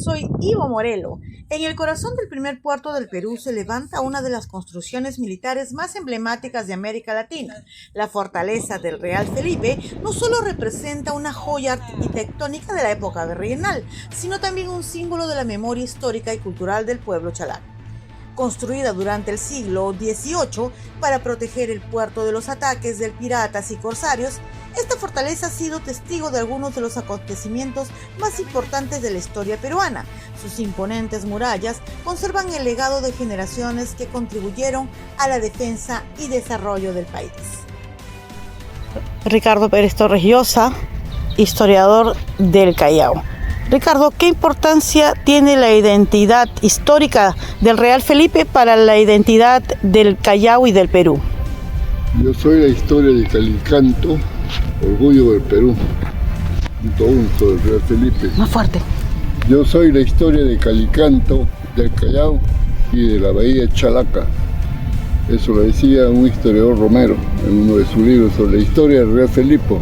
Soy Ivo Morelo. En el corazón del primer puerto del Perú se levanta una de las construcciones militares más emblemáticas de América Latina. La fortaleza del Real Felipe no solo representa una joya arquitectónica de la época virreinal, sino también un símbolo de la memoria histórica y cultural del pueblo chalaco. Construida durante el siglo XVIII para proteger el puerto de los ataques de piratas y corsarios, esta fortaleza ha sido testigo de algunos de los acontecimientos más importantes de la historia peruana. Sus imponentes murallas conservan el legado de generaciones que contribuyeron a la defensa y desarrollo del país. Ricardo Pérez Torres Llosa, historiador del Callao. Ricardo, ¿qué importancia tiene la identidad histórica del Real Felipe para la identidad del Callao y del Perú? Yo soy la historia de Calicanto, orgullo del Perú. Punto del Real Felipe. Más fuerte. Yo soy la historia de Calicanto, del Callao y de la bahía Chalaca. Eso lo decía un historiador Romero en uno de sus libros sobre la historia del Real Felipe.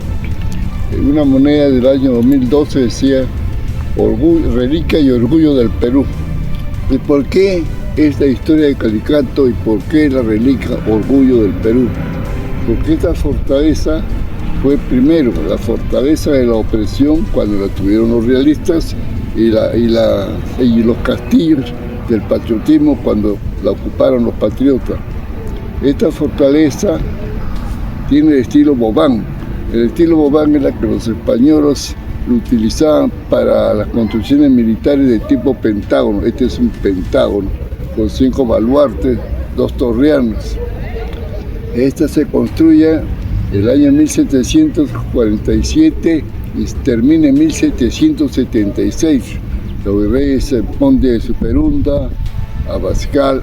En una moneda del año 2012 decía: reliquia y orgullo del Perú. ¿Y por qué es la historia de Calicanto y por qué la reliquia orgullo del Perú? Porque esta fortaleza fue primero la fortaleza de la opresión cuando la tuvieron los realistas y los castillos del patriotismo cuando la ocuparon los patriotas. Esta fortaleza tiene el estilo Vauban. El estilo Vauban es la que los españoles lo utilizaban para las construcciones militares de tipo pentágono. Este es un pentágono con 5 baluartes, 2 torreones. Esta se construye el año 1747 y termina en 1776. Los virreyes Ponte de Superunda, Abascal,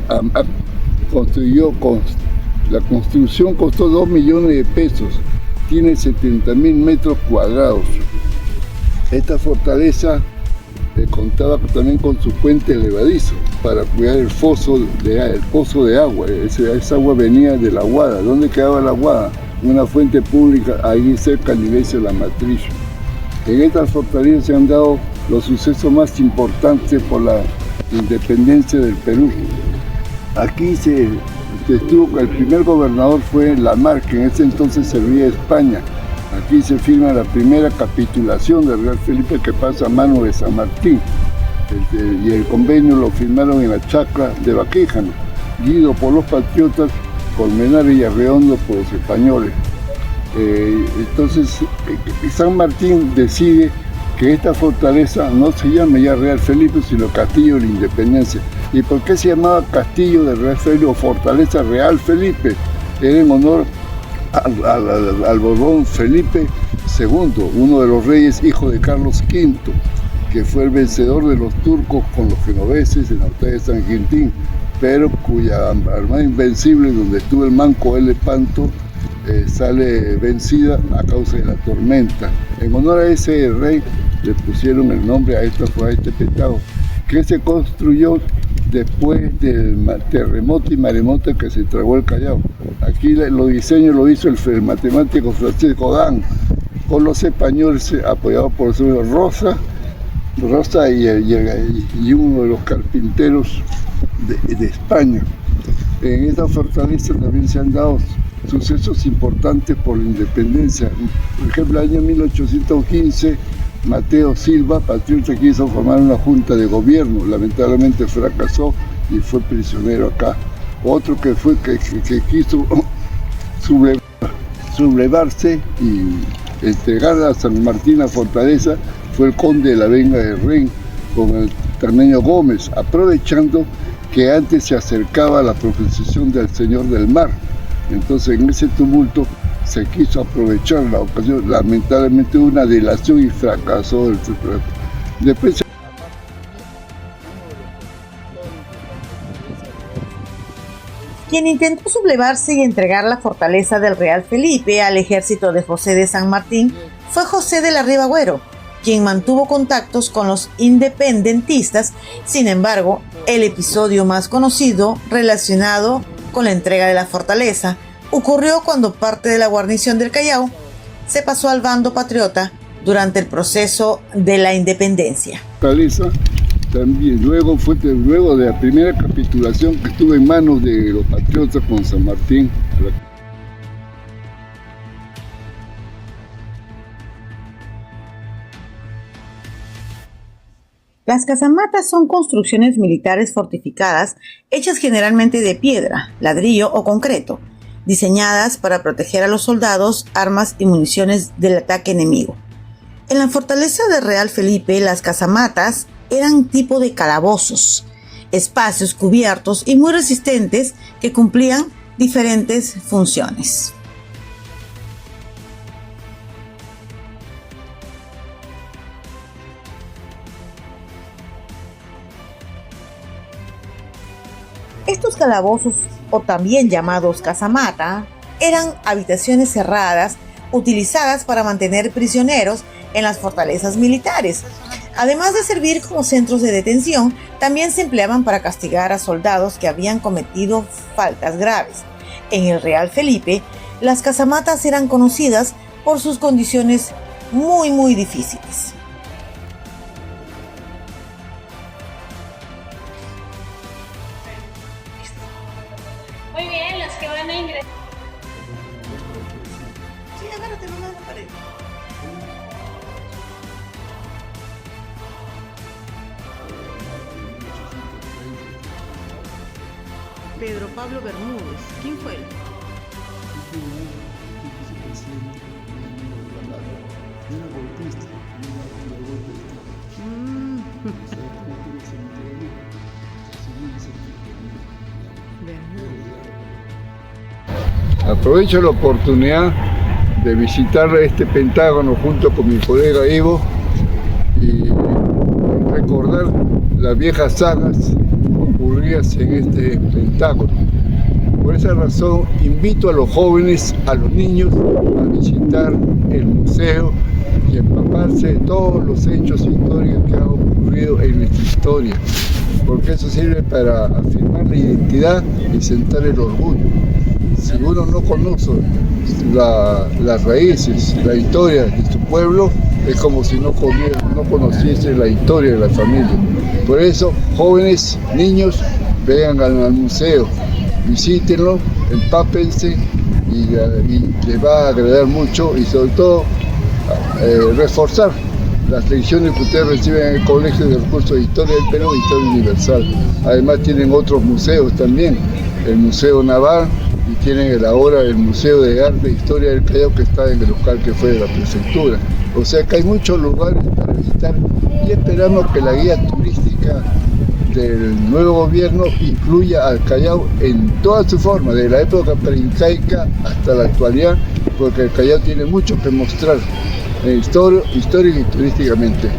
la construcción costó 2 millones de pesos, tiene 70.000 metros cuadrados. Esta fortaleza contaba también con su puente levadizo para cuidar el pozo de agua. Esa agua venía de la Guada. ¿Dónde quedaba la Guada? Una fuente pública ahí cerca de la iglesia de la Matriz. En esta fortaleza se han dado los sucesos más importantes por la independencia del Perú. Aquí el primer gobernador fue Lamarque, que en ese entonces servía a España. Aquí se firma la primera capitulación del Real Felipe que pasa a mano de San Martín. Y el convenio lo firmaron en la chacra de Baquéjano, Guido por los patriotas, Colmenares y Arredondo por los españoles. Entonces San Martín decide que esta fortaleza no se llame ya Real Felipe, sino Castillo de la Independencia. ¿Y por qué se llamaba Castillo de Real Felipe o Fortaleza Real Felipe? Era en honor al Borbón Felipe II, uno de los reyes, hijo de Carlos V, que fue el vencedor de los turcos con los genoveses en la batalla de San Quintín, pero cuya armada invencible, donde estuvo el manco Elepanto, sale vencida a causa de la tormenta. En honor a ese rey le pusieron el nombre a este petado, que se construyó después del terremoto y maremoto que se tragó el Callao. Aquí los diseños lo hizo el matemático francés Godin, con los españoles apoyados por el señor Rosa y uno de los carpinteros de España. En esta fortaleza también se han dado sucesos importantes por la independencia. Por ejemplo, el año 1815, Mateo Silva, patriota, quiso formar una junta de gobierno, lamentablemente fracasó y fue prisionero acá. Otro que quiso sublevarse y entregar a San Martín la fortaleza fue el conde de la Venga de Rey con el Termeño Gómez, aprovechando que antes se acercaba a la procesión del Señor del Mar. Entonces en ese tumulto se quiso aprovechar la ocasión, lamentablemente hubo una delación y fracasó el secuestro. Después Quien intentó sublevarse y entregar la fortaleza del Real Felipe al ejército de José de San Martín fue José de la Riva Agüero, quien mantuvo contactos con los independentistas. Sin embargo, el episodio más conocido relacionado con la entrega de la fortaleza ocurrió cuando parte de la guarnición del Callao se pasó al bando patriota durante el proceso de la independencia. Fortaleza También, luego de la primera capitulación que estuvo en manos de los patriotas con San Martín. Las casamatas son construcciones militares fortificadas hechas generalmente de piedra, ladrillo o concreto, diseñadas para proteger a los soldados, armas y municiones del ataque enemigo. En la fortaleza de Real Felipe, las casamatas eran tipo de calabozos, espacios cubiertos y muy resistentes que cumplían diferentes funciones. Estos calabozos, o también llamados casamata, eran habitaciones cerradas utilizadas para mantener prisioneros en las fortalezas militares. Además de servir como centros de detención, también se empleaban para castigar a soldados que habían cometido faltas graves. En el Real Felipe, las casamatas eran conocidas por sus condiciones muy difíciles. Muy bien, los que van a ingresar. Sí, agárrate nomás la pared. Pedro Pablo Bermúdez, ¿quién fue él? Aprovecho la oportunidad de visitar este Pentágono junto con mi colega Ivo y recordar las viejas sagas ocurridas en este Pentágono. Por esa razón invito a los jóvenes, a los niños a visitar el museo y empaparse de todos los hechos históricos que han ocurrido en nuestra historia, porque eso sirve para afirmar la identidad y sentar el orgullo. Si uno no conoce las raíces, la historia de su pueblo, es como si no conociese la historia de la familia. Por eso, jóvenes, niños, vengan al museo, visítenlo, empápense y les va a agradar mucho y sobre todo reforzar las lecciones que ustedes reciben en el Colegio de Curso de Historia del Perú y Historia Universal. Además tienen otros museos también, el Museo Naval, y tienen ahora el Museo de Arte e Historia del Callao, que está en el local que fue de la prefectura. O sea que hay muchos lugares para visitar y esperamos que la guía turística del nuevo gobierno incluya al Callao en toda su forma, de la época preincaica hasta la actualidad, porque el Callao tiene mucho que mostrar histórica y turísticamente.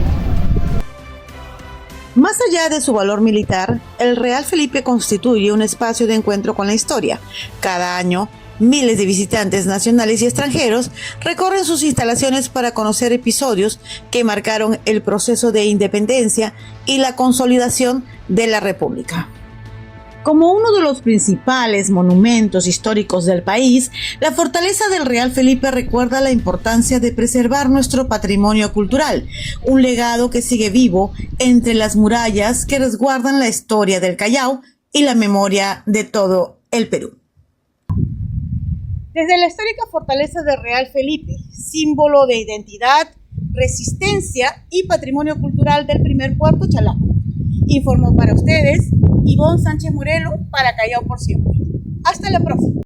Más allá de su valor militar, el Real Felipe constituye un espacio de encuentro con la historia. Cada año, miles de visitantes nacionales y extranjeros recorren sus instalaciones para conocer episodios que marcaron el proceso de independencia y la consolidación de la República. Como uno de los principales monumentos históricos del país, la fortaleza del Real Felipe recuerda la importancia de preservar nuestro patrimonio cultural, un legado que sigue vivo entre las murallas que resguardan la historia del Callao y la memoria de todo el Perú. Desde la histórica fortaleza del Real Felipe, símbolo de identidad, resistencia y patrimonio cultural del primer puerto Chalaco, informó para ustedes Ivonne Sánchez Morelo para Callao por Siempre. Hasta la próxima.